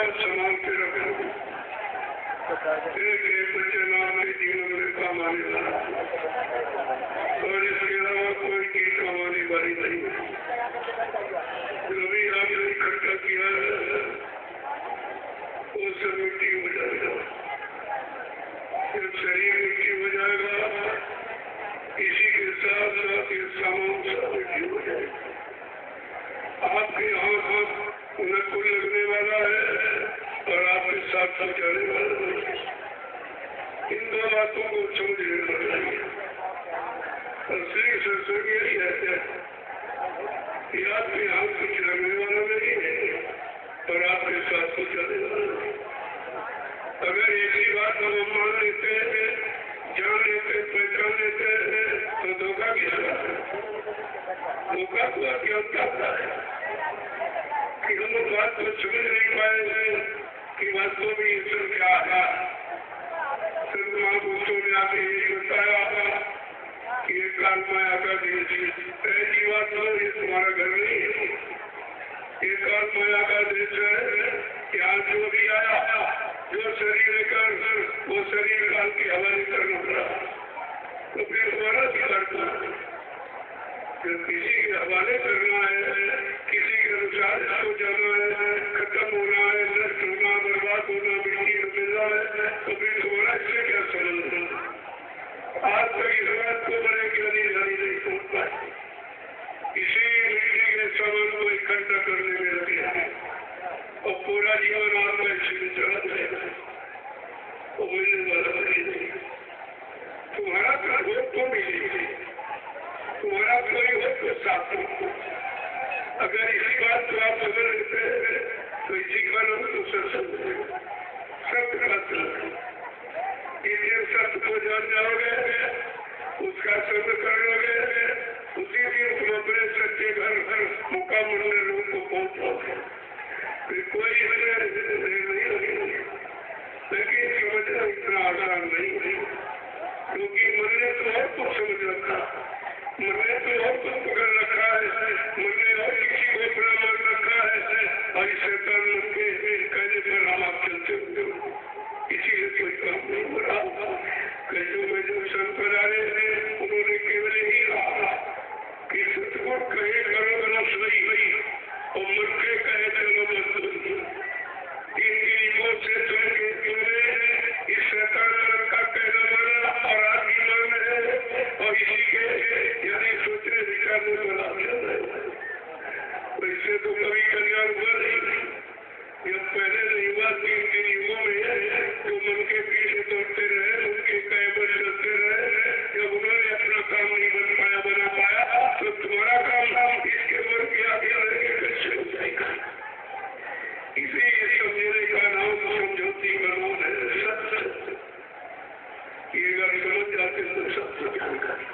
और संभालते रखो। एक बच्चे नाम के जीवन में काम आने वाला और इसके अलावा कोई की कमाने वाली नहीं है। जो भी आपने इकट्ठा किया है वो सब मिट्टी हो जाएगा। जब शरीर मिट्टी हो जाएगा इसी के साथ साथ ये सामान सब मिट्टी हो जाएगा। आपके हाथ नकुल लगने वाला है और आपके साथ साथ जाने वाला है। इन दो बातों को समझ लेना चाहिए। और श्री सत्संग यही है कि आपके हाथ कुछ लगने वाला नहीं है और आपके साथ कुछ जाने वाला नहीं। अगर ऐसी बात हम मान लेते हैं, जान लेते, पहचान लेते हैं तो धोखा किसका है? धोखा तो अज्ञानता का है कि हम लोग बात को समझ नहीं पाए कि वास्तव में ईश्वर क्या है। संत महापुरुषों ने आगे ये बताया कि ये काल माया का देश है। जीवात्मा ये तुम्हारा घर नहीं है, ये काल माया का देश है। यहाँ जो भी आया जो शरीर लेकर वो शरीर काल के हवाले करना पड़ा तो फिर हमारा भी करना है। जब किसी के हवाले करना है, किसी के अनुसार इसको जाना है, खत्म होना है, नष्ट होना, बर्बाद होना, मिट्टी में मिलना है तो फिर तुम्हारा इससे क्या संबंध है? आज तक इस बात को बड़े ज्ञानी जानी नहीं पहुंच पाए। इसी मिट्टी के सामान को इकट्ठा करने में लगे हैं और पूरा जीवन आपका इसमें चला जाएगा। वो मिलने वाला नहीं। तुम्हारा हो तो मिलेगी, तुम्हारा कोई हो तो साथ हो। अगर इसी बात को आप समझ लेते हैं तो इसी का नाम तो सत्संग है। सत्य का सत्य जिस सत्य को जान जाओगे उसका संग कर लोगे, उसी दिन तुम अपने सच्चे घर मुकाम रूप को पहुंच जाओगे। फिर कोई नहीं लगेगी। लेकिन समझना इतना आसान नहीं है क्योंकि मन ने तो और कुछ समझ रखा, मन ने तो और कुछ पकड़ रखा है, मन ने और किसी को अपना मान रखा है और इस शैतान मन के कहने पर हम आप चलते हुए इसीलिए कोई काम नहीं हो रहा। कैसे में जो संत आ रहे थे उन्होंने केवल यही कहा कि सतगुरु कहे करो करो सही गई और मन के कहे चलो मत। तीन से चल के तुमने इस शैतान का कहना माना और आदमी मान है और इसी के यानी सोचने विचारने वाला चल रहे। वैसे तो कभी कल्याण हुआ नहीं। जब पहले नहीं हुआ 3 युगों में तो मन के पीछे दौड़ते रहे, मन के कहे पर चलते रहे। जब उन्होंने अपना काम नहीं बना पाया तो तुम्हारा काम इसके मन के आगे रहेंगे कैसे हो जाएगा। इसे समझने का नाम समझौती का नाम है सत्य। ये अगर समझ जाते तो सत्य जानकारी।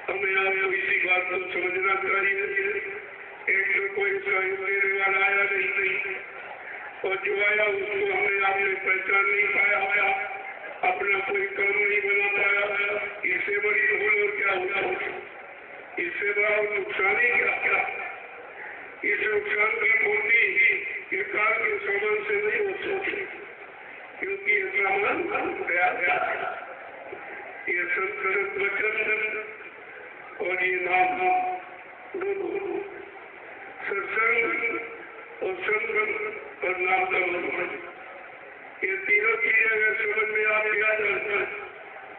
हमें आपको इसी बात को समझना चाहिए और जो आया उसको हमने आपने पहचान नहीं पाया, अपना कोई काम नहीं बना पाया। इससे बड़ी भूल और क्या होगा? इससे बड़ा नुकसान ही क्या? इस नुकसान की पूर्ति ये काल के सामान से नहीं हो सकती, क्योंकि ये सामान गया। ये संत वचन और ये नाम दोनों सत्संग और संत और नाम का मन, ये तीनों चीजें अगर समझ में आ जाए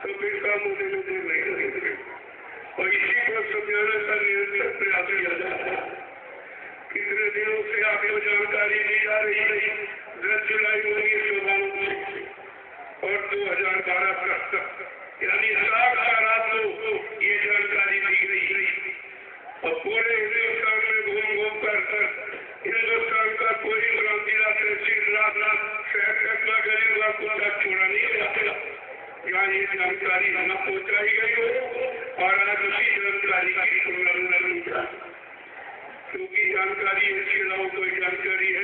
तो फिर काम होने में देर नहीं लगेगी। और इसी को समझाने का निरंतर प्रयास किया जाता है। कितने दिनों से आपको जानकारी दी जा रही है। 10 जुलाई 1992 और 2012 तक, यानी 7 रात को ये जानकारी दी गई। और पूरे हिंदुस्तान में घूम घूम कर हिंदुस्तान का कोई क्रांतिला शहर कस्बा गरीब को छोड़ा नहीं जाता यहाँ ये जानकारी न पहुंचाई गई हो। और आज उसी जानकारी की उल्लंघना नहीं था, क्योंकि जानकारी इसके अलावा कोई जानकारी है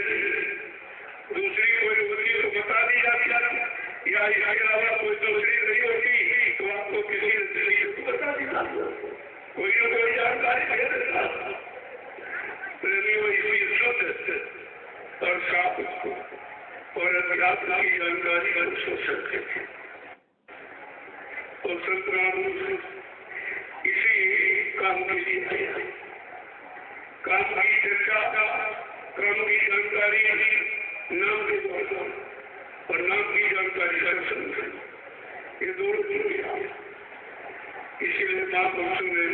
दूसरी कोई होती तो बता दी जाती, या इसके अलावा कोई दूसरी नहीं होती तो आपको किसी नजरिए को बता दी जाती। कोई न कोई जानकारी दे देता। प्रेमियों, इसी शुद्ध और साफ और अध्यात्म की जानकारी हम सोच सकते थे। और संत इसी काम के लिए काम की चर्चा, काम की जानकारी नाम के द्वारा और नाम की जानकारी दर्शन, ये दोनों चीजें। इसीलिए महापुरुषों ने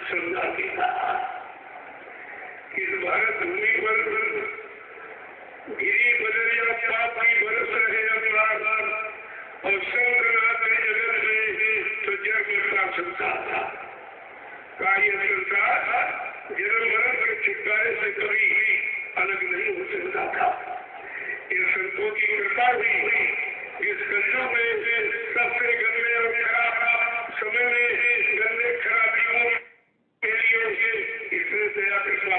समझा दिया कि इस भारत भूमि पर गिरी बदरिया पाप की बरस रहे अनुराग और संतनाथ जगत में तो जन्म का संसार का ये संसार जन्म मरण के छुटकारे से कभी अलग नहीं हो सकता था। इन संतों की कृपा हुई इस कलयुग में सबसे गंदे और खराब समय में गंदे खराबियों के लिए इसने दया कृपा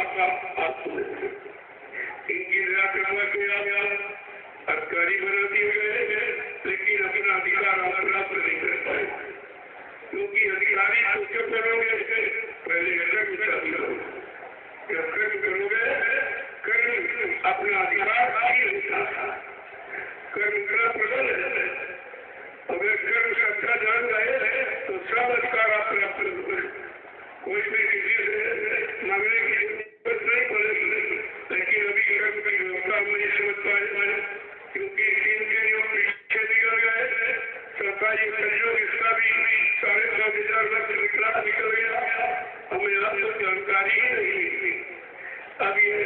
आपको इनकी दया कृपा के अधिकारी बना दिए गए, लेकिन अपना अधिकार प्राप्त नहीं कर पाए, क्योंकि अधिकारी तो क्यों करोगे? पहले कर्म चालू करो। जब कर्म करोगे, कर्म अपना अधिकार नहीं होता था। कर्म का प्रबल है। अगर कर्म सच्चा जान गए तो सब अधिकार आप प्राप्त करोगे। कोई भी किसी से मांगने की जरूरत नहीं पड़ेगी। लेकिन अभी कर्म की व्यवस्था नहीं समझ पाए, क्योंकि 3 दिन पीछे निकल गए। सरकारी सहयोग इसका भी 7,500 वर्ष निकल गया। हमें आपको जानकारी ही नहीं थी। अब ये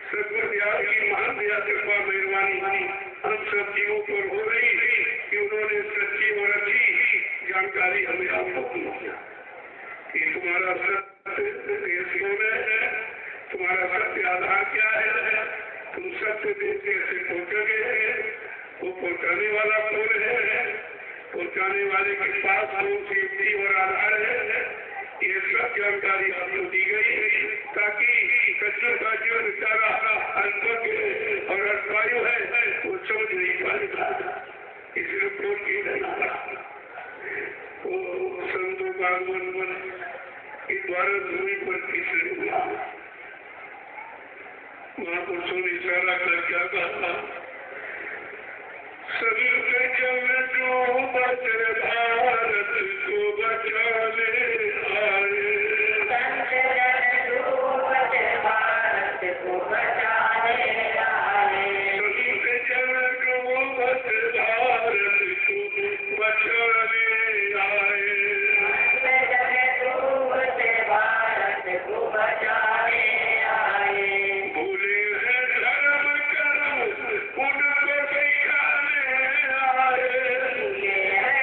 सदगुरुदेव की महान दया कृपा मेहरबानी हम सब जीवों पर हो रही थी कि उन्होंने सच्ची और अच्छी जानकारी हमें आपको दी कि तुम्हारा सत्य देश कौन है, तुम्हारा सत्य आधार क्या है, तुम सत्य देश कैसे पहुंचोगे, वो पहुंचाने वाला कौन है, पहुंचाने वाले के पास कौन सी युक्ति और आधार है, ये सब जानकारी आपको दी गई ताकि कच्चों का जो बेचारा अल्पज्ञ और अल्पायु है वो समझ नहीं पाएगा। इसलिए बोल की नहीं वो संतों का आगमन इस भारत भूमि पर किसने हुआ? महापुरुषों ने इशारा कर क्या कहा? संत जन जो बचे भारत को बचाने आए, संत जन जो बचे भारत को बचाने आए, संत जन जो बचे भारत को बचाने आए, संत जन जो बचे भारत को बचाने आए, भूले हैं धर्म कर्म उनको सिखाने आए, भूले हैं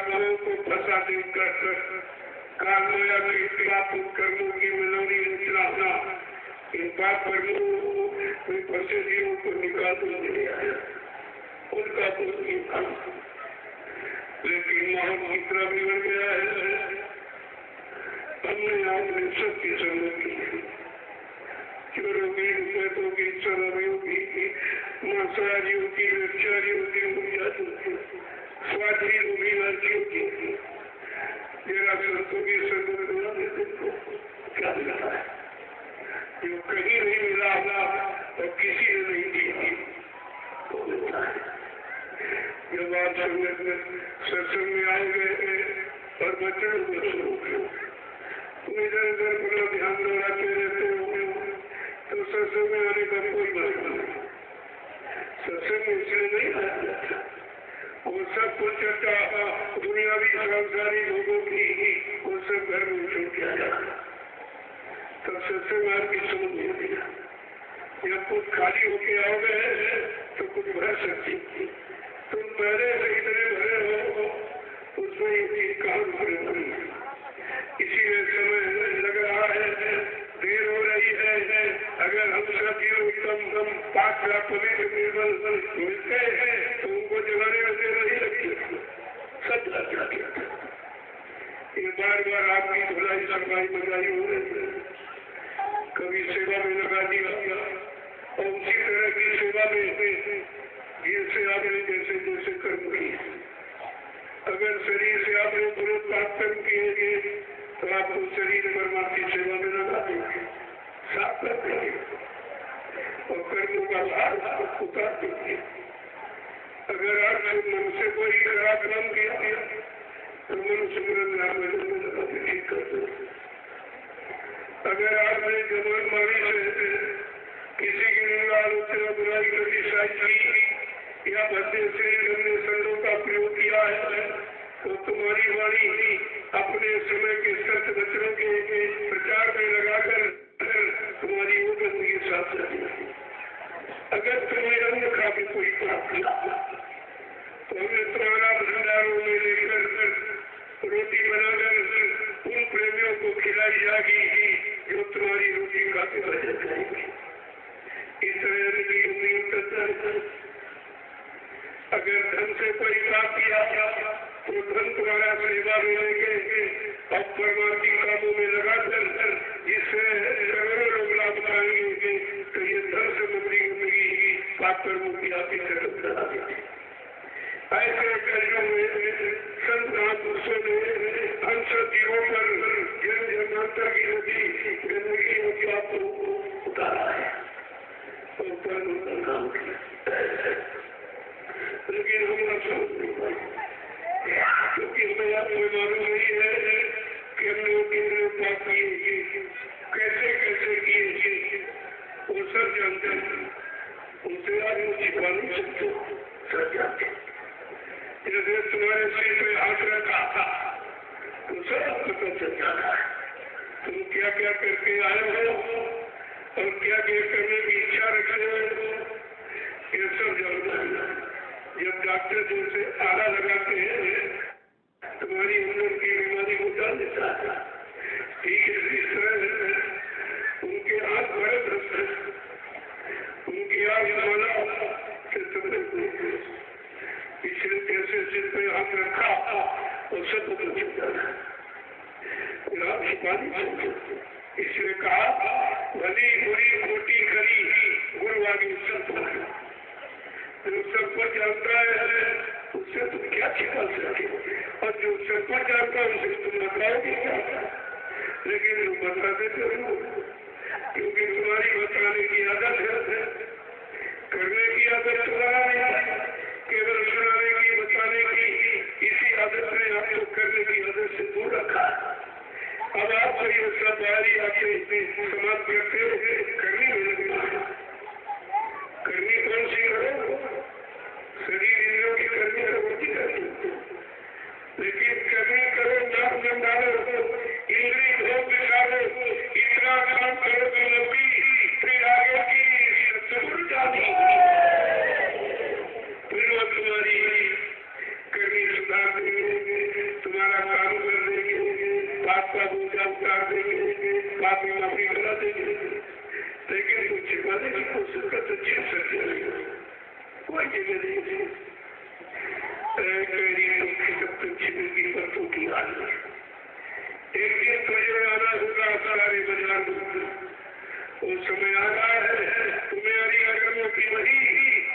आत्माओं को फंसा देकर काल माया के खिलाफ कर्मों की मनोरी रचना इन पाप कर्मों में फंसे जीवों को निकाल दे आया उनका कुछ नहीं था। लेकिन माहौल इतना बिगड़ गया है, हमने आपने सबकी संगत की, चोरों की, रुपयों की, शराबियों की, मांसाहारियों की, व्यभिचारियों की, स्वार्थी अभिलाषियों की, मेरा संतों की संगत क्या मिला है जो कहीं नहीं मिला और किसी ने नहीं दी तो मिलता है। जब आप संगत में सत्संग में आए गए और बच्चों को शुरू तुम इधर उधर अपना ध्यान दौड़ाते रहते हो तो सत्संग में आने का कोई मतलब नहीं। सत्संग में इसलिए नहीं आया जाता, वो सब कुछ चर्चा दुनियावी सांसारी लोगों की वो सब घर में छूट किया जाता तब सत्संग आपकी समझ नहीं दिया। जब कुछ खाली होके आओगे तो कुछ भर सकती, तुम पहले से इतने भरे हो उसमें ये काम भरे नहीं। इसीलिए समय लग रहा है, देर हो रही है। अगर हम सभी उत्तम पाक या पवित्र निर्बल मिलते हैं तो उनको जगाने में देर नहीं लगती, सब लग जाती। ये बार बार आपकी धुलाई सफाई बजाई हो रही है, कभी सेवा में लगा दिया और उसी तरह की सेवा में जिनसे आपने जैसे जैसे कर्म किए, अगर शरीर से आपने पूरे पाप कर्म किए तो आपको शरीर परमात्मा की सेवा में लगा देंगे, साफ कर देंगे और कर्मों का भार उतार देंगे। अगर आपने मन से कोई खराब काम किया तो मनुष्य में लगा के ठीक कर दो। अगर आपने जबरमारी से किसी की निंदा आलोचना बुराई क्रिटिसाइज की या भद्दे से गंदे शब्दों का प्रयोग किया है तो तुम्हारी वाणी अपने समय के सत्य वचनों के प्रचार में लगाकर तुम्हारी वो गंदगी साफ जाती। अगर तुम्हें अन्न खा के कोई पाप किया तो हमें तुम्हारा भंडारों में लेकर रोटी बनाकर उन प्रेमियों को खिलाई जाएगी जो तुम्हारी रोटी खाते रह जाएंगे। इस तरह की उम्मीद करता है। अगर धन से कोई काम किया तो धन तुम्हारा सेवा में लेके और परमार्थी कामों में लगाकर जिससे करोड़ों लोग लाभ पाएंगे तो ये धन से मुक्ति जिंदगी पाप कर्मों की आपकी खत्म करा देती। ऐसे कर्मों में संत महापुरुषों ने अंश जीवों पर जन जन्मांतर की नदी गंदगी होगी आपको उतारा है और कर्म काम किया। लेकिन हम न समझ नहीं पाए क्योंकि हमें आपको मालूम नहीं है कि हमने वो कितने पाप किए, कैसे कैसे किए, वो सब जानते हैं। उनसे आज वो छिपा नहीं सकते, सब जानते। जैसे तुम्हारे सिर पे हाथ रखा था तो सब पता चल जाता है तुम क्या क्या करके आए हो और क्या क्या करने की इच्छा रखे हो, ये सब जानता है। जब डॉक्टर जैसे आला लगाते हैं तुम्हारी अंदर की बीमारी को डाल देता है, ठीक है। इस तरह उनके हाथ बड़े दस्त है, उनकी आग माला से तुम्हें पिछले कैसे सिर पे हाथ रखा और सब पता चलता है, आप छिपा नहीं सकते। इसलिए कहा भली बुरी खोटी खरी गुरुवाणी सब जो सब कुछ जानता है उससे तुम क्या छिपा सकते हो, और जो सब कुछ जानता है उसे तुम बताओगे क्या, लेकिन तुम बता देते हो क्योंकि तुम्हारी बताने की आदत है, करने की आदत तुम्हारा नहीं है, केवल सुनाने की बताने की इसी आदत ने आपको करने की आदत से दूर रखा। अब आपको ये सब बारी आपने समाप्त करते हुए करनी मिलेगी। करनी कौन सी करो, शरीर इंद्रियों की करनी होती रहती, लेकिन करनी करो नाम डालो, इंद्री भोग निकालो, इतना काम करो कि नबी फिर आगे की सत्संग जानी, फिर वो तुम्हारी करनी सुधार देंगे। माफी करा देंगे, लेकिन वो छिपाने की कोशिश करते छिप सकते कोई जगह नहीं थी। जब तक छिपेगी पर टूटी हाल एक दिन तुझे आना होगा सारे बाजार वो समय आ रहा है, तुम्हारी अगरमों की वही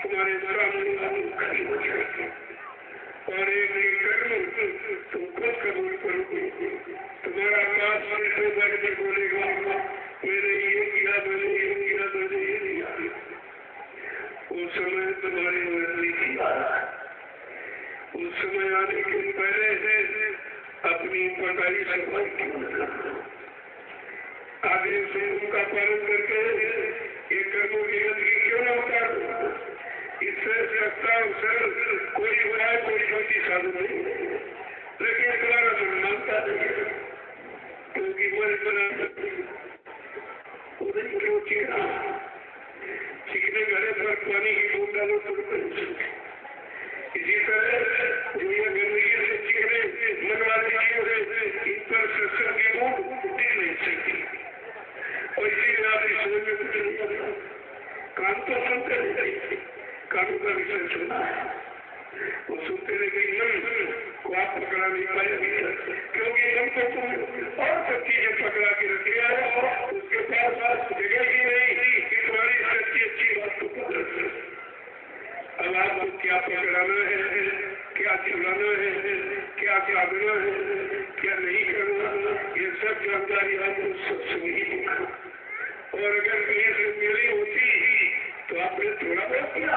तुम्हारे सामने खड़ी हो जाएगी और एक कर्म तुम खुद कबूल करोगे। तुम्हारा पास से बैठ कर बोलेगा मैंने ये किया, मैंने ये किया, मैंने ये किया। उस समय तुम्हारी नजदीकी आ रहा है। उस समय आने के पहले से अपनी पकाई सफाई क्यों न करना, आगे से उनका पालन करके एक कर्मों की गंदगी क्यों न उतारो। इससे सस्ता अवसर कोई बुरा कोई छोटी साधु नहीं, लेकिन तुम्हारा मन मानता नहीं क्योंकि मन बना उधर क्यों चीरा चिकने गले पर पानी की बूंद डालो तो इसी तरह जो ये गंदगी से चिकने मन वाली चीजों से इन पर सस्तर की बूंद टिक नहीं सकती और इसीलिए आप इस समझ में कुछ नहीं करना। कान तो सुनते नहीं, कानों का विषय सुना है वो सुनते लेकिन मन को आप पकड़ा नहीं पाए क्योंकि मन को तुम और सब चीजें पकड़ा के रखे आए उसके पास जगह ही नहीं कि तुम्हारी सच्ची अच्छी बात को पकड़ सके। अब आपको क्या पकड़ाना है, क्या चुराना है, क्या त्यागना है, क्या नहीं करना, ये सब जानकारी आपको सबसे ही होगा। और अगर कहीं से मेरी होती तो आपने थोड़ा बहुत किया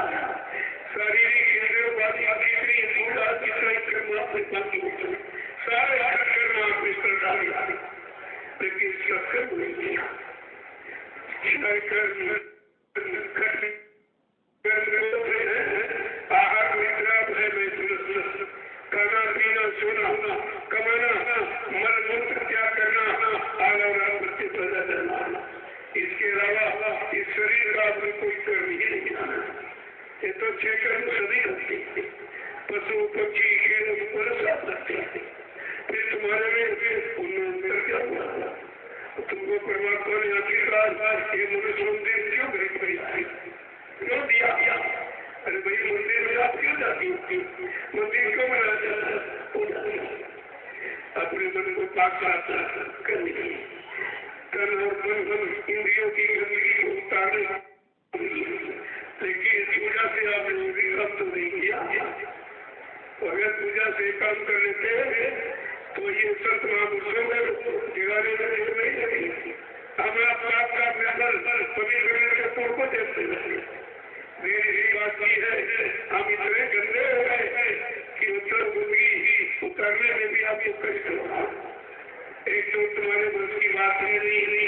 शारीरिक इंद्रियों कितनी थोड़ा कितना कर्म आपने बाकी होता सारे कर्म आपने कर डाले लेकिन सत्कर्म नहीं किया। आहार निद्रा भय में खाना पीना सोना कमाना मल मूत्र त्याग करना आलवरा बच्चे पैदा करना इसके अलावा इस शरीर का आपने कोई कर्म ही नहीं जाना। ये तो 6 कर्म सभी करते पशु पक्षी खेल ऊपर साथ लगते फिर तुम्हारे में उन्होंने अंतर क्या हुआ तुमको परमात्मा ने आखिरकार ये मनुष्य मंदिर क्यों घर पर क्यों दिया? अरे भाई मंदिर में आप क्यों जाती होती मंदिर क्यों बनाया जाता अपने मन को पाक साफ करने के लिए तन और मन इंद्रियों की गंदगी को उतारने लेकिन पूजा से आपने भी काम तो नहीं किया। अगर पूजा से काम कर लेते तो ये संत महापुरुषों में दिवाली में नहीं लगी हमारा पाप का बेहतर पवित्र के तौर को देखते रहे। मेरी ही बात की है हम इतने गंदे हो गए कि उत्तर गंदगी उतारने में भी आपको कष्ट होगा। एक तो तुम्हारे मन की बात नहीं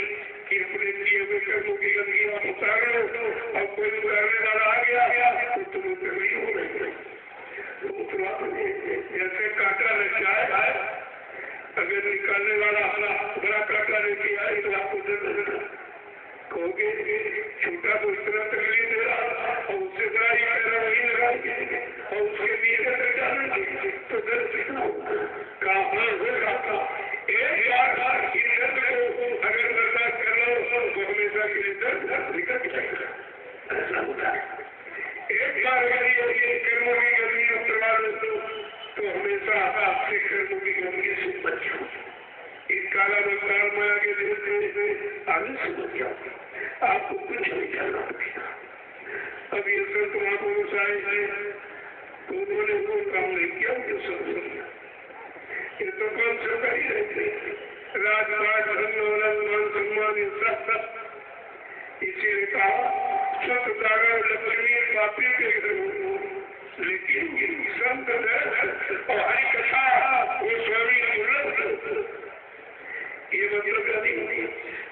कि अपने किए हुए कर्मों की गंदगी आप उतार लो और कोई उतारने वाला आ गया तो तुम उतर नहीं हो रहे जैसे कांटा लग जाए अगर निकालने वाला बड़ा कांटा लेके आए तो आपको दर्द कहोगे छोटा तो इतना तकलीफ दे रहा और उससे बड़ा ही पैरा वही लगाएंगे और उसके लिए करके डालेंगे तो दर्द कितना होगा कहाँ होगा एक बार इस दर्द को अगर बर्दाश्त कर लो तो हमेशा के लिए दर्द निकल जाएगा। ऐसा होता है एक बार अगर ये कर्मों की गंदगी उतरवा लो तो हमेशा आपसे कर्मों की गंदगी से बच जाओ। इस काला बंगाल में आगे देखते आगे से बच जाओ आपको कुछ नहीं करना पड़ेगा। अब ये संत महापुरुष आए तो उन्होंने वो काम नहीं किया जो सब ये तो काम सबका ही रहते राजपाट धन मान सम्मान सब इसीलिए कहा सत दारा लक्ष्मी पापी के लेकिन संत और हरि कथा वो स्वामी ये मतलब नहीं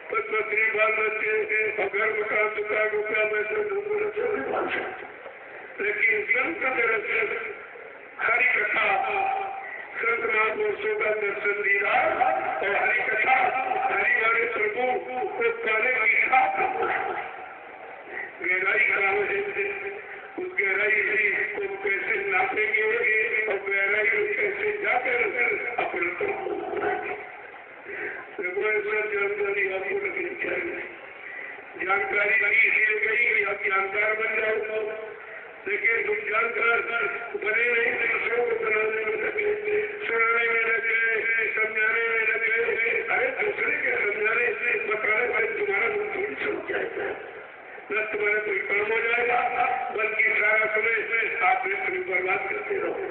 पत्नी बाल बच्चे और घर मकान दुकान रुपया पैसा लेकिन संत दर्शन हरि कथा संत महापुरुषों का दर्शन दिया और हरि कथा हरि वाले प्रभु को पाने की गहराई कहाँ है उस गहराई को कैसे नापेंगे और गहराई को कैसे जाकर अपने जानकारी आपको बने नहीं दूसरों को बनाने में लगे, सुनाने में लगे, समझाने में लगे। अरे दूसरे के समझाने से बताने भाई तुम्हारा मन थोड़ी समझ जाएगा, न तुम्हारा कोई काम हो जाएगा, बल्कि सारा समय आपने तुम्हें बर्बाद करते रहो।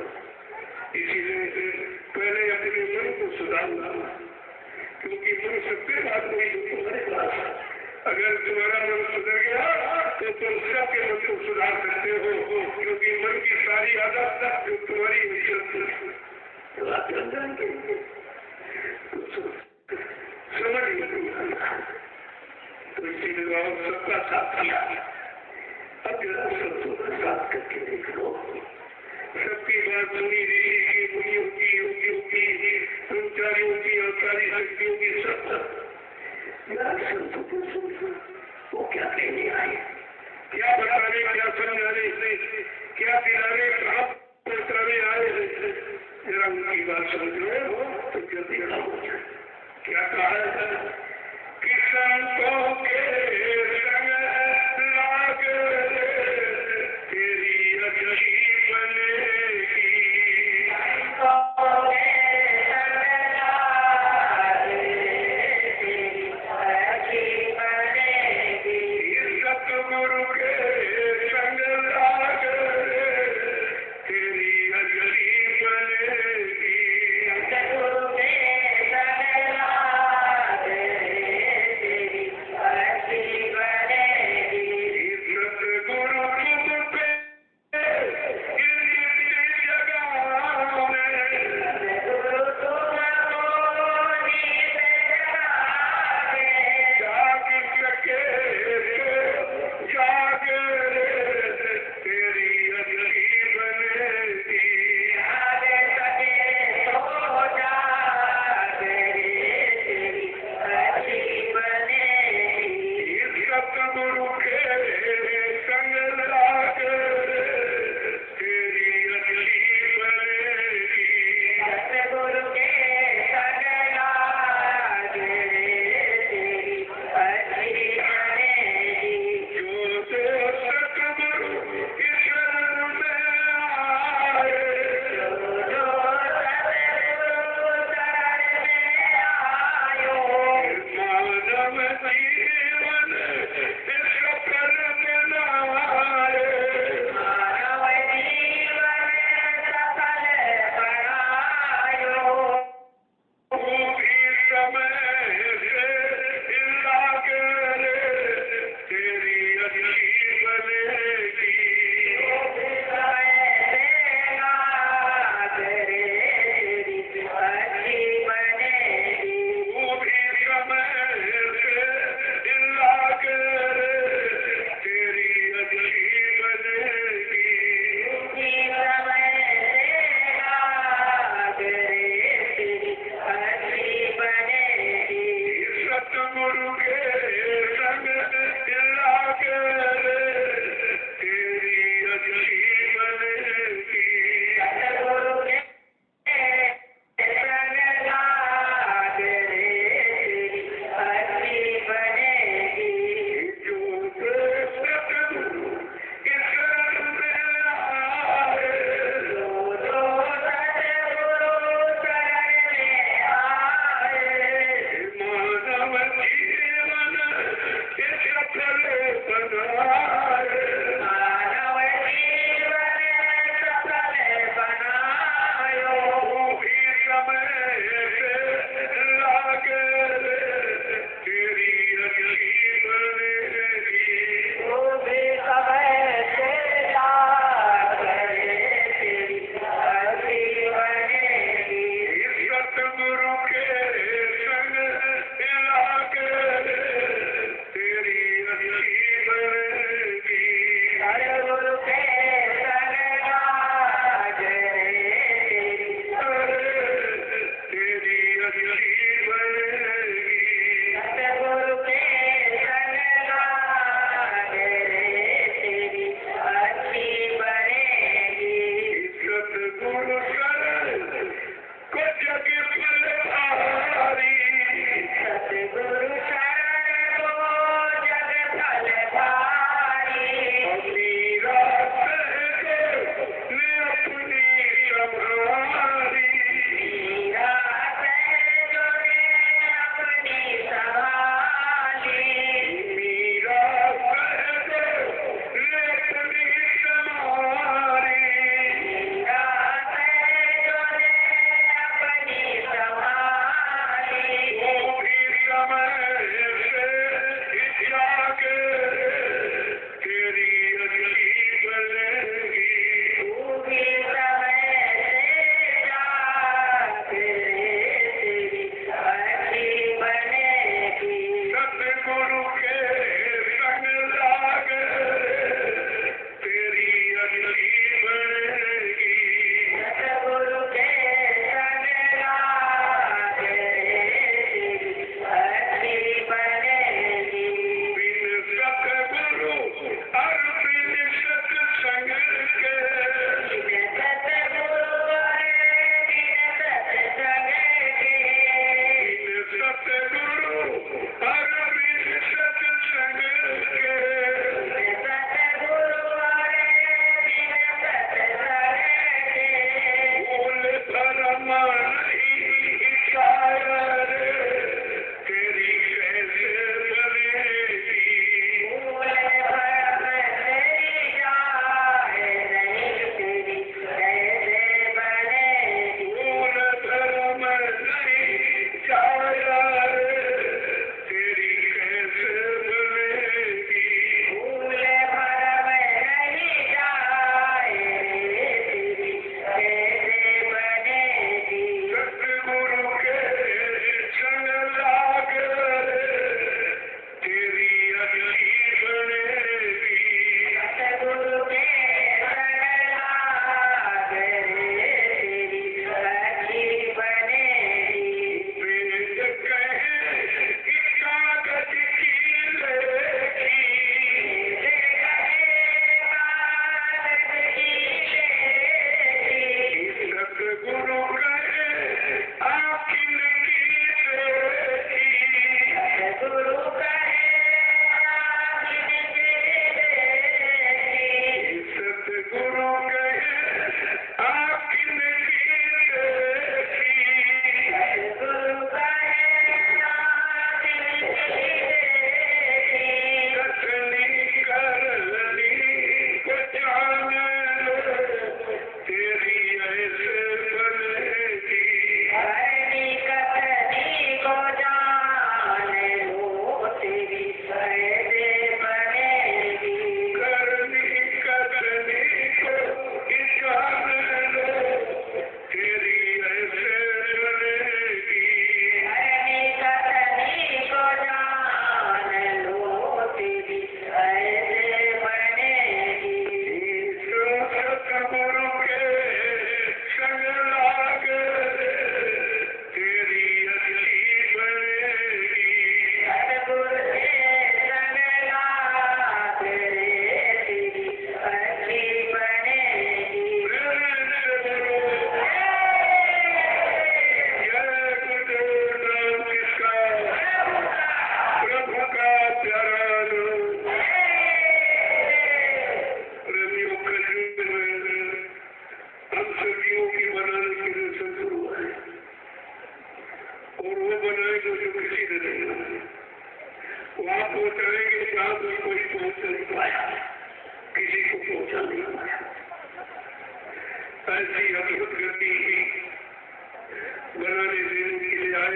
इसीलिए पहले अपने मन को सुधारना, क्योंकि मन सबके बात नहीं जो तुम्हारे पास। अगर तुम्हारा मन सुधर गया तो तुम सबके मन को सुधार सकते हो, क्योंकि मन की सारी आदत जो तुम्हारी समझ नहीं आता। तो इसीलिए सबका साथ किया। अब जरा सबको साथ करके देख लो, सबकी बात सुनी ऋषि की, मुनियों की, योगियों की, ब्रह्मचारियों की, अवतारी शक्तियों की, सब वो क्या कहने आए, क्या बताने, क्या समझाने, क्या दिलाने, कहाँ पहुँचाने आए। जरा उनकी बात समझ लो तो जल्दी हो जाए। क्या कहा है कि संतों के संग लाग तेरी अच्छी बनेगी, सतगुरु के संग लाग तेरी अच्छी बनेगी।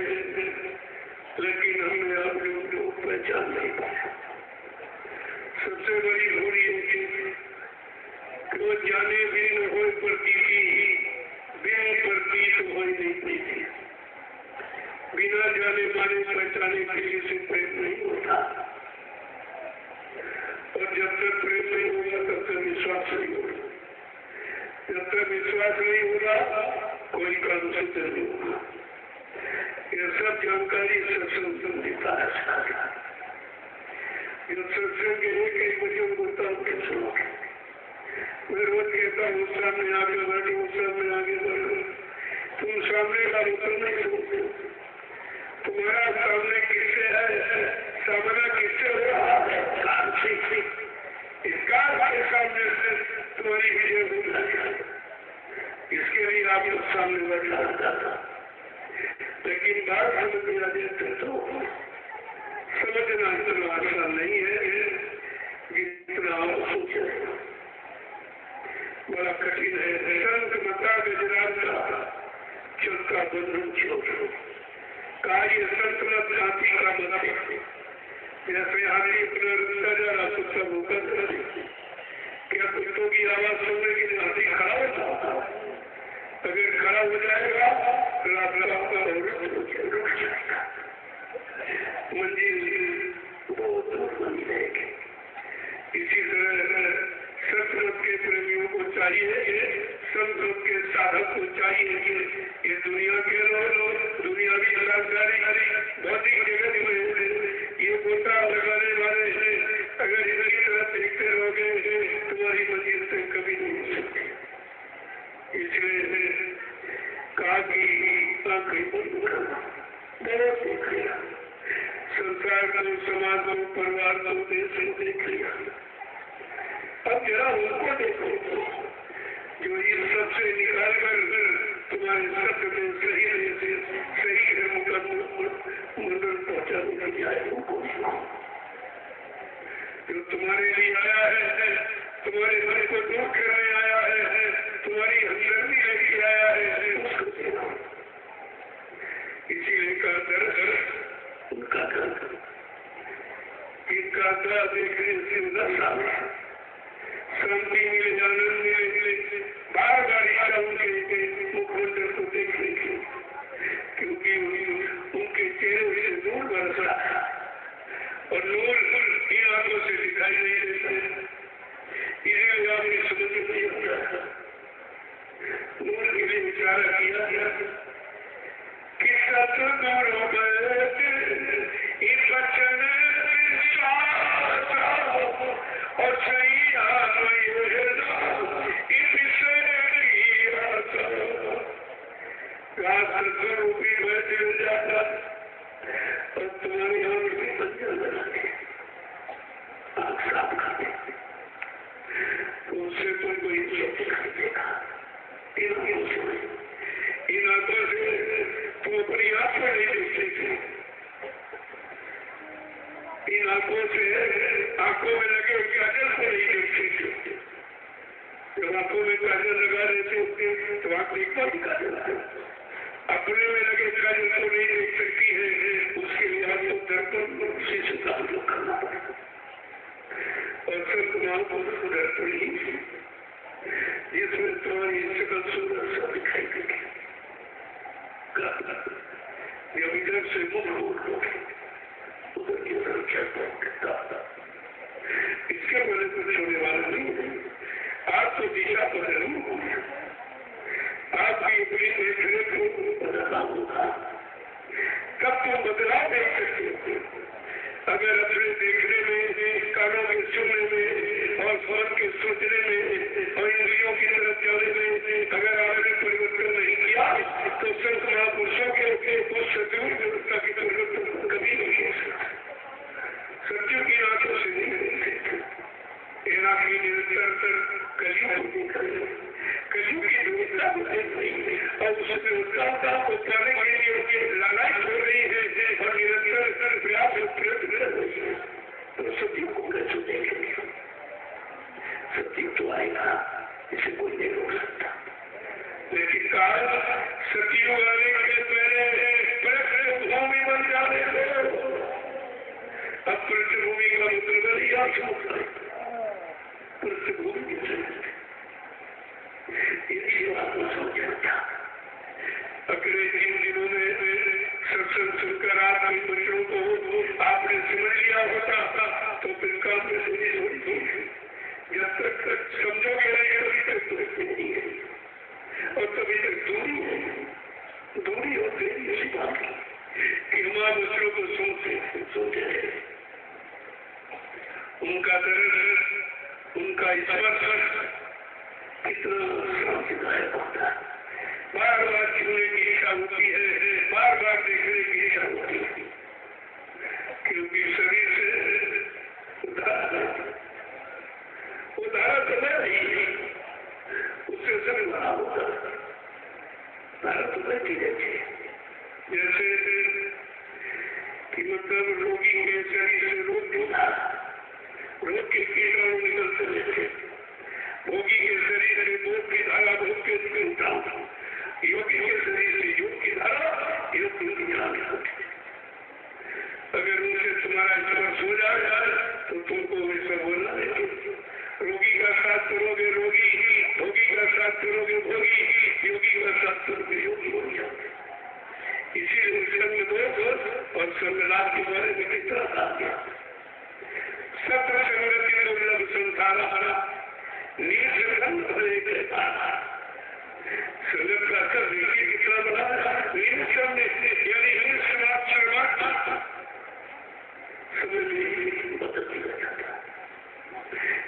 आए, लेकिन हमने आप लोगों को पहचान नहीं पाया। सबसे बड़ी भूल ये थी कि वो जाने भी न हो प्रतीति ही, बिन प्रतीत हो नहीं पाती। बिना जाने माने पहचाने किसी से प्रेम नहीं होता, और जब तक प्रेम नहीं होगा तब तक विश्वास नहीं होगा। जब तक विश्वास नहीं होगा कोई काम सिद्ध नहीं होगा। यह सब जानकारी सत्संग देता है। जो सत्संग एक बजे बोलता हूँ कि सुनो, मैं रोज कहता हूँ सामने आगे बढ़ो, सामने आगे बढ़ो। तुम सामने का उत्तर नहीं सुनते। तुम्हारा सामने किससे है, सामना किससे हो रहा है, काल से। इस काल के सामने से तुम्हारी विजय हो जाएगी। इसके लिए आप लोग सामने बढ़ना चाहता, लेकिन बात समझ में आ जाते तो समझना इतना आसान नहीं है जितना आप सोचे। बड़ा कठिन है। संत मता गुजरात का चौथा बंधन छोड़ो। कार्य संतुलन हाथी का मत, जैसे हाथी अपना रास्ता जा रहा कुत्ता भूखा करे। क्या कुत्तों की आवाज सुनने के लिए हाथी खड़ा होता? अगर खड़ा हो जाएगा तो रास्ता आपका रुक जाएगा, मंजिल बहुत दूर बनी रहेगी। इसी तरह सतमत के प्रेमियों को चाहिए, संत के साधक को चाहिए कि ये दुनिया के लोग, दुनियावी जानकारी भौतिक जगत में ये गोता लगाने वाले अगर इनकी तरह देखते रहोगे तुम्हारी मंजिल से कभी नहीं हो सकती। इसलिए कहा कि आंखें बंद करो, बहुत देख लिया, संसार को, समाज को, परिवार को, देश को देख लिया। अब जरा उनको देखो जो इन सबसे निकाल कर तुम्हारे सत्य में सही है उनका मंडल पहुंचाने के लिए आए। उनको जो तुम्हारे लिए आया है, तुम्हारे मन को दूर करने आया है, तुम्हारी हमदर्दी लेके आया है, उसको देखो। इसीलिए का दर्द उनका दर्द, इनका दर्द देखने से दशा शांति मिले, आनंद मिले। बार बार इच्छा उनके मुखमंडल को देखने की, क्योंकि उनके चेहरे से नूर बरस रहा है और नूर इन आंखों से दिखाई नहीं देता। इसलिए आपने समझ नहीं होता। नूर के लिए विचार किया कि सतगुरु हो गए इन वचन और सही रूपी बैठे हो जाता और तुम्हारी आंख भी बंजर बना के आंख साफ खाते, उससे तुम कोई नहीं देखा। इन आंखों से तुम अपनी आंख में नहीं देखते थे। इन आंखों से आंखों में लगे काजल को नहीं देखते थे। जब आंखों में काजल लगा लेते तो आंख देखता भी काजल अपने में लगे काजल को नहीं देख सकती है। उसके लिए आपको दर्पण उसी से ताल्लुक करना पड़ेगा। और सब तुम्हारे को दर्पण ही जिसमें तुम्हारी शकल सुंदर सा दिखाई देगी। जब इधर से मुख मोड़ लोगे उधर की तरफ चलता, इसके बड़े कुछ होने वाला नहीं है। आपको दिशा बदलनी होगी, आपकी अपनी देखने को बदलना होगा, तब तुम बदलाव देख सकते हो। अगर अपने देखने में, कानों के सुनने में और मन के सोचने में और इंद्रियों की तरफ जाने में अगर आपने परिवर्तन नहीं किया तो संत महापुरुषों के उस सद्गुण व्यवस्था की परिवर्तन कभी नहीं हो सकता। सत्यों की आंखों से नहीं देख सकते। ये आंखें निरंतर कलियुग देख रहे हैं, कलियुग की व्यवस्था को देख रही है और उस व्यवस्था को पाने के लिए लालायित हो रही है और निरंतर प्रयास प्रयत्न कर रही है। तो सत्य को कैसे देखेंगे? सत्य तो आएगा, इसे कोई नहीं रोक सकता। लेकिन काल सत्युग आने के पहले अगले 3 दिनों में सत्संग सुनकर आपके बच्चों को आपने समझ लिया होता तो फिर काम में सुनी होती। जब तक समझोगे नहीं अभी तक तो नहीं है और तभी तक दूरी होती है। इसी बात कि हमारे बच्चों को सुनते उनका दर्द, उनका स्पर्श कितना शांतिदायक होता है। बार बार छूने की इच्छा होती है, बार बार देखने की इच्छा होती है, क्योंकि शरीर से उधारा तो नहीं, उससे सब बड़ा होता है। धारा तो बैठी रहती है, जैसे कि मतलब रोगी के शरीर से रोग के कीटाणु निकलते रहते, भोगी के शरीर से भोग की धारा भोग के उठाओ, योगी के शरीर से योग की धारा योग की निकालनी होती। अगर उनसे तुम्हारा स्पर्श हो जाए तो तुमको वैसा बोलना नहीं। रोगी का साथ करोगे रोगी, भोगी का साथ करोगे भोगी, योगी का साथ करोगे योगी हो जाते। इसीलिए संग दो और संगलाभ के बारे में कितना कहा गया। सत्र संगति दुर्लभ संसार हरा नीलसंग संगत का असर देखिए कितना बड़ा। नीलसंग यानी निष्मात्र समझ बदलती रह जाता।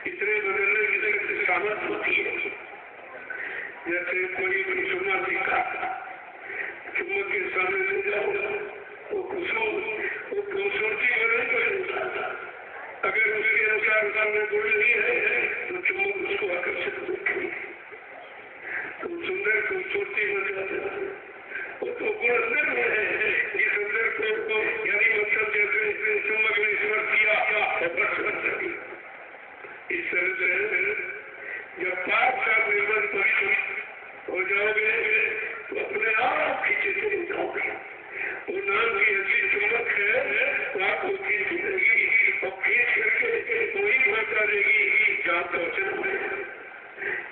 इतने बदलने की सामर्थ होती है। जैसे कोई चुम्मा सीखा, चुम्बक के सामने ले जाओ वो खूबसूरती नहीं कर सकता। अगर उसके अनुसार सामने गुण नहीं है तो चुम्बक उसको आकर्षित करेगी। तो सुंदर खूबसूरती बन जाता है। वो तो गुण अंदर में है। जिस अंदर को यानी मतलब जैसे चुम्बक ने स्पर्श किया और बस बन सकी। इस तरह से जब पाप का निर्बंध पवित्र हो जाओगे तो अपने आप खींचे चले जाओगे। वो नाम की ऐसी चुम्बक है तो आपको खींच मिलेगी और खींच करके वही पहुंचा देगी जहाँ पहुंचना है।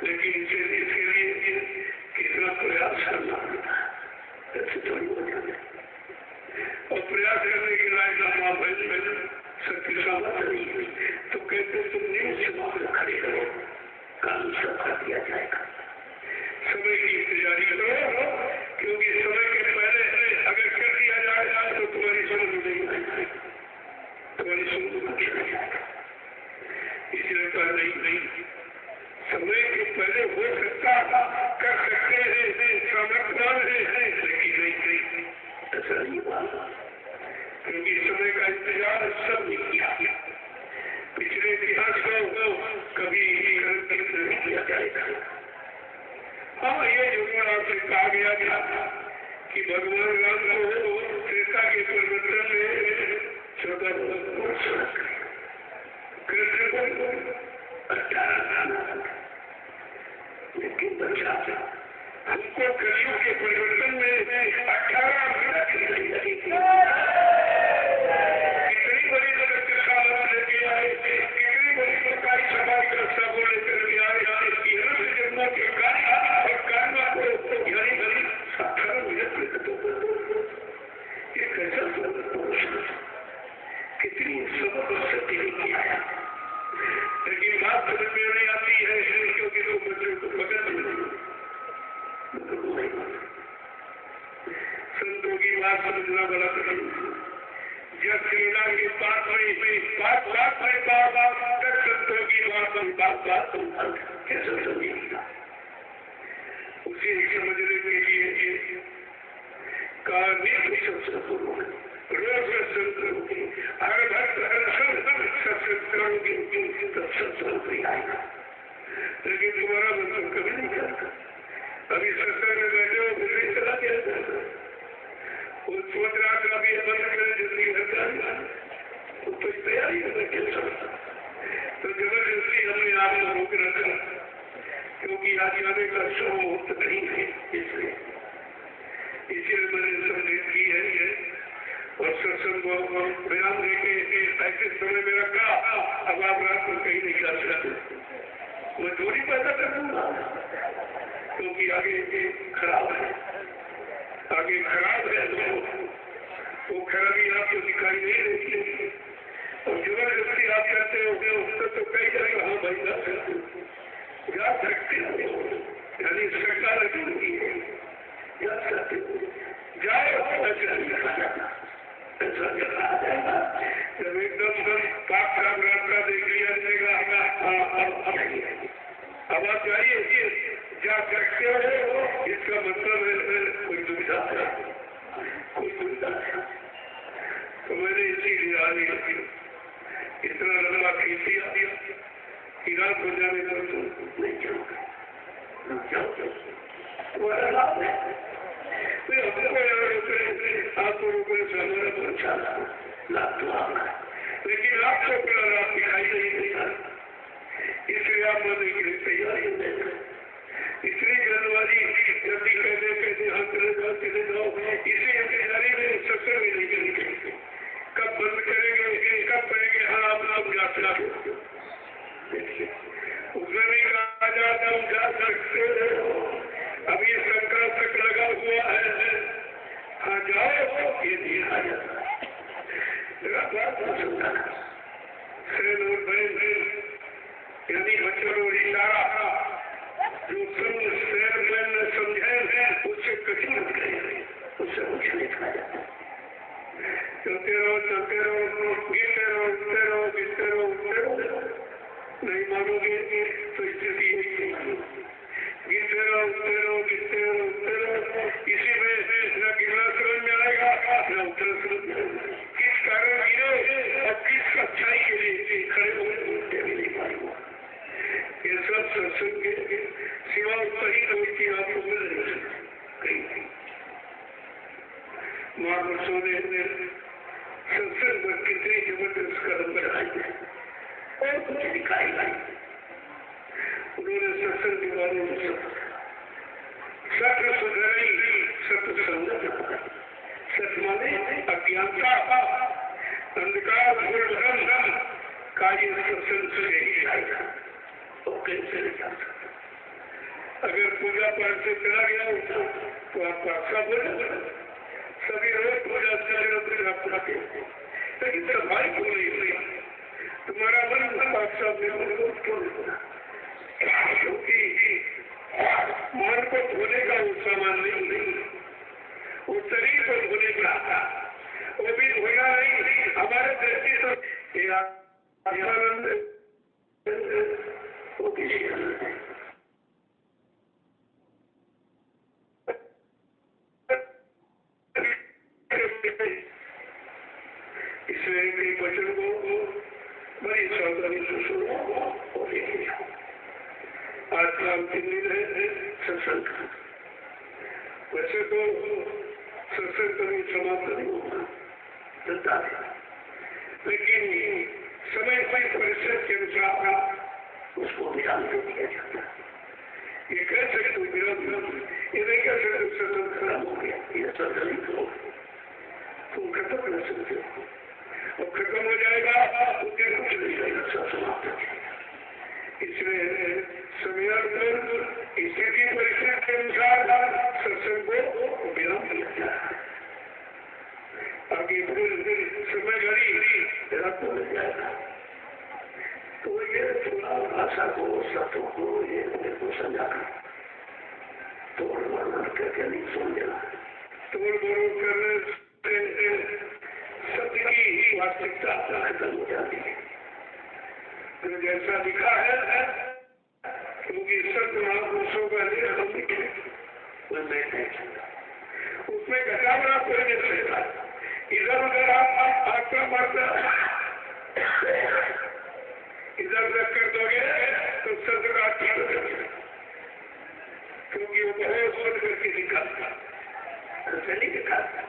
लेकिन इसके लिए कितना प्रयास करना पड़ता है, ऐसे थोड़ी हो जाए। और प्रयास करने के लायक माँ बहन सबकी सामर्थ नहीं है तो कहते तुम नहीं समाप्त खड़े रहो, काम सब कर दिया जाएगा। समय की तैयारी करो, क्योंकि समय के पहले अगर कर दिया जाएगा तो तुम्हारी समझ नहीं आएगी, तुम्हारी समझ नहीं आएगा। इसलिए कहा नहीं, समय के पहले हो सकता कर सकते हैं, सामर्थ्यवान है, लेकिन नहीं ऐसा नहीं हुआ, क्योंकि समय का इंतजार सब ने किया। पिछले इतिहास को कभी नहीं किया जाएगा। हाँ, ये जरूर आपसे कहा गया था कि भगवान राम को त्रेता के परिवर्तन में 14 वर्ष कृष्ण को 18 साल, लेकिन बच्चा हमको कलियुग के परिवर्तन में 18 मिनट नहीं लगेगी। कितनी बड़ी जगत के सामने लेके आए, कितनी बड़ी सरकारी समाज व्यवस्था को लेकर के आए, जन्मों के कार्य और कर्म को यानी 18 मिनट ये कैसा कितनी सबक सत्य नहीं आया। लेकिन बात समझ में नहीं आती है क्योंकि लोग बच्चों को बदल संतों की बात समझना बड़ा कठिन। जब सेना के पास में बात तक संतों की बात कैसे समझेगा। उसे समझने के लिए रोज सत्संग करोगे, हर भक्त हर सत्संग करोगे तब सत्संग नहीं आएगा। लेकिन तुम्हारा मतलब कभी नहीं करता। अभी सत्संग में बैठे हो फिर नहीं चला गया। वो सोच रहा था अभी बंद करें जल्दी घर जाएगा, तो तैयारी में बैठे सब। तो जबरदस्ती हमने आपको रोक रखा, क्योंकि आज आने का शुभ मुहूर्त नहीं है। इसलिए मैंने संदेश की है और सत्संग को विराम देके ऐसे समय में रखा, अब आप रात में कहीं नहीं जा सकते, मैं दूरी पैदा कर दूंगा, क्योंकि आगे खराब है, आगे खराब है, तो वो खराबी आपको दिखाई नहीं देती, और जबरदस्ती आप कहते हो उसको तो कई जगह हाँ भाई जा सकते हो, यानी सरकार की जा सकते हो, जाए जब एकदम पाक साफ रास्ता देख लिया जाएगा, अब आप जाइए, जा सकते हो, इसका मतलब है कोई दुविधा है, कोई दुविधा है। तो मैंने इसीलिए आज इतना लंबा खींच दिया कि रात हो जाने पर तो नहीं जाऊंगा, तुम्हारा लाभ है, आपको रुपये से हमारा तो अच्छा लाभ तो आपका, लेकिन आपको अपना लाभ दिखाई नहीं देता, इसलिए आप मरने के लिए तैयार हो जाएगा। इसलिए जल्दबाजी जल्दी कहते हाँ चले जाओ, इसी इंतजारी में सत्संग में नहीं करेंगे, कब बंद करेंगे, कब करेंगे, हाँ आप यात्रा उसमें नहीं कहा जाता हम जा सकते हो, अभी सरकार तक लगा हुआ है, हाँ जाओ, ये नहीं आ जाता बात यानी बच्चों और इशारा जो समझे उससे कठिन मत गए, उससे कुछ नहीं कहा जाता। चलते रहो, गिरते रहो, उठते रहो, नहीं मानोगे तो स्थिति यही है, गिरते रहो, इसी में न गिरना समझ में आएगा, न उतना समझ में आएगा, किस कारण गिरे और किस अच्छाई के लिए खड़े होते भी नहीं मालूम। ये सब सत्संग के सिवा सही कोई चीज आपको मिल रही है कहीं। महापुरुषों ने सत्संग पर कितनी जबरदस्त कदम बढ़ाई है और कुछ दिखाई नहीं, उन्होंने सत्संग के बारे में सत्य सुधराई, सत्य संगत, सत्य माने अज्ञानता, अंधकार भ्रम कार्य सत्संग से ही आएगा, तो कैसे नहीं जा सकता। अगर पूजा पाठ से चला गया तो आपका सब सभी रोज पूजा पूजा पाते, लेकिन सफाई क्यों नहीं हुई, तुम्हारा मन बादशाह में क्यों नहीं, क्योंकि मन को धोने का वो सामान नहीं, वो शरीर को धोने का था, वो भी धोना नहीं, हमारे दृष्टि से आनंद वो किसी आनंद है। इसलिए कई वचन को बड़ी सावधानी से सुनो और देखे जाओ। आज का अंतिम दिन है सत्संग, वैसे तो सत्संग कभी समाप्त नहीं होगा, चलता है, लेकिन समय से परिसर के अनुसार उसको विराम दे दिया जाता है। ये कह सकते विराम, ये नहीं कह सकते सत्संग खराब हो गया, ये सत्संग नहीं करो, तुम खत्म कर सकते हो, और खत्म हो जाएगा तो फिर कुछ नहीं जाएगा, सब समाप्त हो जाएगा। इसलिए समयानुसार स्थिति परिस्थिति के अनुसार सत्संग को विराम दिया जाता है। आगे फिर समय घड़ी रात को मिल जाएगा, तो ये थोड़ा भाषा को शब्दों को ये को समझाना, तोड़ मरोड़ करके नहीं समझना, तोड़ मरोड़ करने से शब्द की वास्तविकता खत्म हो जाती है। तो जैसा लिखा है, क्योंकि शब्द महापुरुषों का हम लिखे उसमें घटावना कोई नहीं सकता, इधर उधर आप आपका मर्द इधर उधर कर दोगे तो शब्द का अर्थ हो जाएगा, क्योंकि वो बहुत सोच करके निकालता, नहीं निकालता।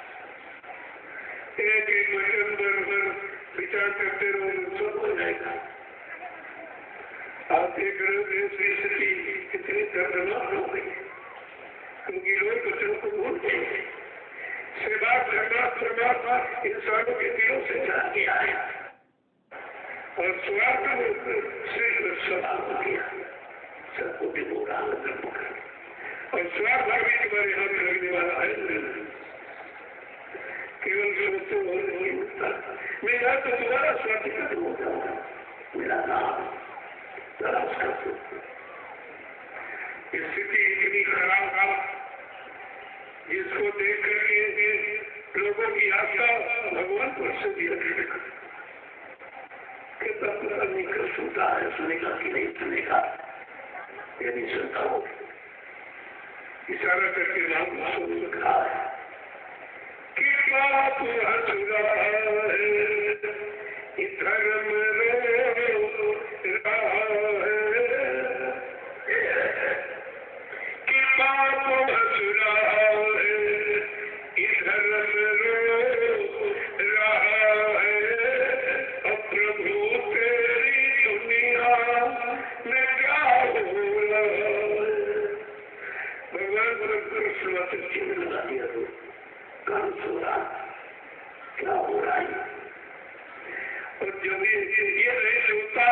एक एक वचन पर विचार करते रहो, सब हो जाएगा। आप देख रहे हो देश की स्थिति कितनी दर्दनाक हो गई, क्योंकि लोग वचन को भूल गए, सेवा स्वार्थ धर्मार्थ परमात्मा इंसानों के दिलों से चला गया है और स्वार्थ से स्वभाव हो गया, सबको डिबोरा और स्वार्थ भी तुम्हारे हाथ में लगने वाला है। केवल सोचते हो नहीं होता, मेरा तो तुम्हारा स्वार्थ खत्म हो जाऊंगा, मेरा नाम तलाश कर दो। स्थिति इतनी खराब जिसको देख करके लोगों की आशा भगवान पर से भी रखेगा, कितना पता नहीं कर सुनता है, सुनेगा कि नहीं सुनेगा, यदि सुनता हो इशारा करके नाम सुन रहा है कि बात हंसुरा है, धर्म रो रहा है, कि बात हंसुरा है, धर्म रो रहा है, अब प्रभु तेरी दुनिया में क्या हो रहा है। भगवान कृष्ण चिन्ह लगा दिया तो कौन सो रहा, क्या हो रहा है। और जब ये नहीं सोचता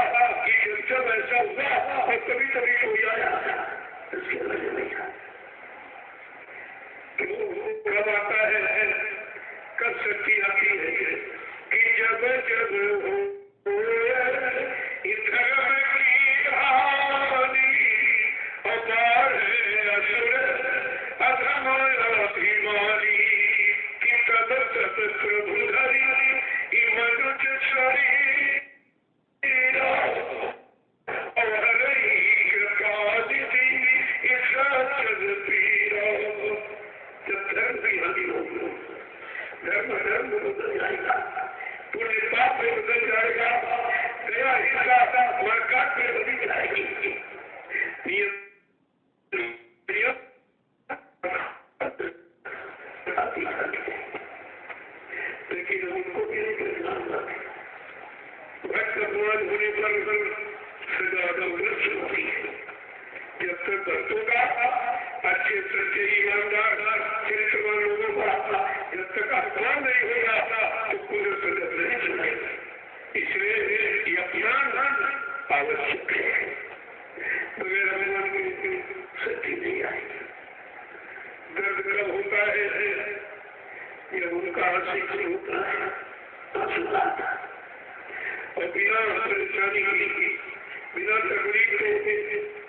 कि जब ऐसा हुआ और कभी कभी कोई आया इसके वजह नहीं था, कब आता है, कब शक्ति आती है कि जब जब हो धर्म की हानि अपार असुर अधम अभिमानी कि तब तब प्रभु धरी मनुष्य शरीर और जब धर्म की हानि होगी, धर्म बदल जाएगा, पुण्य पाप में बदल जाएगा, दया हिंसा वर्काट में बदल जाएगी। लेकिन उनको भी नहीं पहचानना, भक्त अपमान होने पर सजा ग्रस्त होती है। जब तक भक्तों का अच्छे सच्चे ईमानदार चरित्रवान लोगों का जब तक अपमान नहीं हो जाता तो पूरे सजा नहीं चलेगा। इसलिए ये अपमान आवश्यक है, बगैर अपमान के सच्ची नहीं आएगी। दर्द कब होता है, जब उनका आशिक होता है, आंसू आता और बिना परेशानी की, बिना तकलीफ के,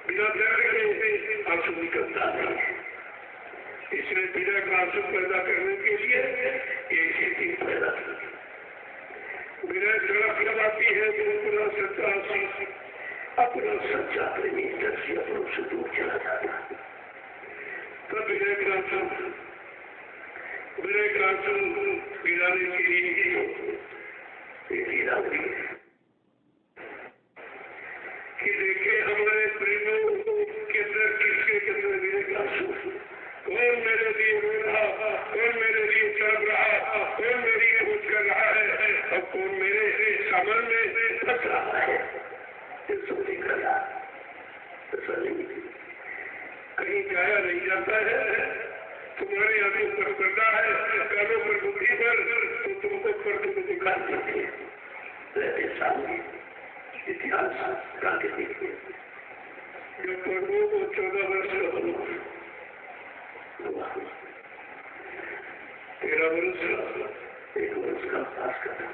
बिना दर्द के आंसू निकलता नहीं है। इसलिए बिना का आंसू पैदा करने के लिए ये स्थिति पैदा की। बिना सड़क लगाती है तो अपना सच्चा आशीष, अपना सच्चा प्रेमी दर्शी अपनों से दूर चला जाता है। तब बिना गिराने के लिए कि देखे हमारे प्रेमियों के अंदर किसके अंदर विवेक आंसू, कौन मेरे लिए रो रहा, कौन मेरे लिए चल रहा, कौन मेरी खोज कर रहा है और कौन मेरे सामान में फंस रहा है। कहीं जाया नहीं जाता है, तुम्हारे आगे ऊपर करता है, कानों पर बुद्धि पर, तो तुमको पर तुम दिखाई देती है। सामने इतिहास आगे देखिए, जब प्रभु को 14 वर्ष का बनवास, 13 वर्ष 1 वर्ष का पास करना,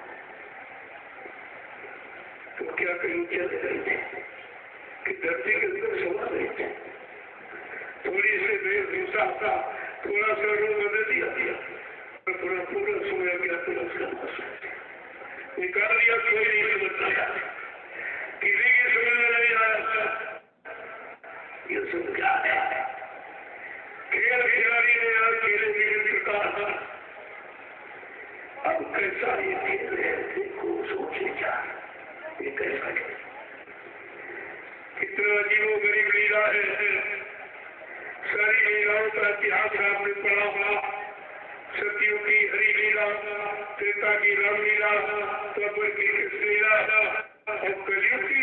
तो क्या कहीं चल रहे थे कि धरती के अंदर समा रहे थे। थोड़ी से देर दूसरा था, थोड़ा सा रूप बदल दिया और पूरा सोया गया, पूरा उसका निकाल दिया। कोई नहीं समझता, किसी की समझ में नहीं आया ये सब क्या है। खेल खिलाड़ी ने आज खेले विभिन्न प्रकार, अब कैसा ये खेल है देखो, सोचे क्या ये कैसा खेल, कितना अजीबो गरीब लीला है। सारी लीलाओं का इतिहास आपने पढ़ा होगा, सतियों की हरि लीला, त्रेता की रामलीला, द्वापर की कृष्ण लीला और कलयुग की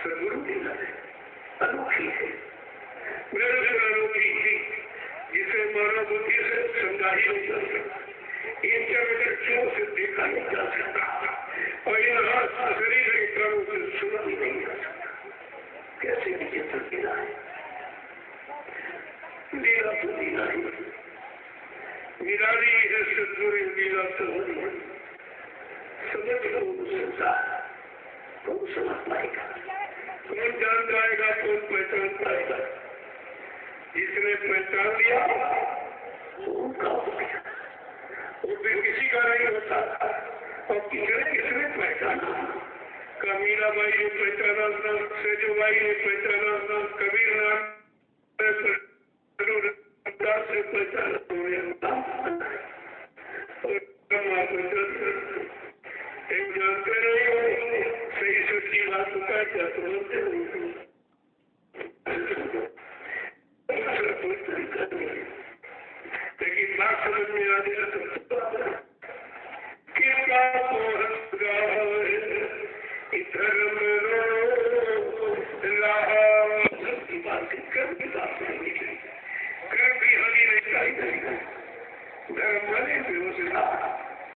सदगुरु लीला है। अनोखी है, बिल्कुल अनोखी, जिसे मानव बुद्धि से समझा ही नहीं जा सकता। दृष्टियों से देखा नहीं जा सकता और इन शरीर के कानों से सुना भी नहीं जा सकता। कैसे विचित्र लीला है, लीला तो लीला ही निराली है, सदगुरु लीला तो होनी। समझ लो संसार, कौन समझ पाएगा, कौन जान पाएगा, कौन पहचान पाएगा। जिसने पहचान लिया वो उनका हो गया, वो फिर किसी का नहीं होता। और किसने पहचाना, मीराबाई ने पहचाना, सेजोबाई ने पहचाना, कबीर नाथ ने पहचाना,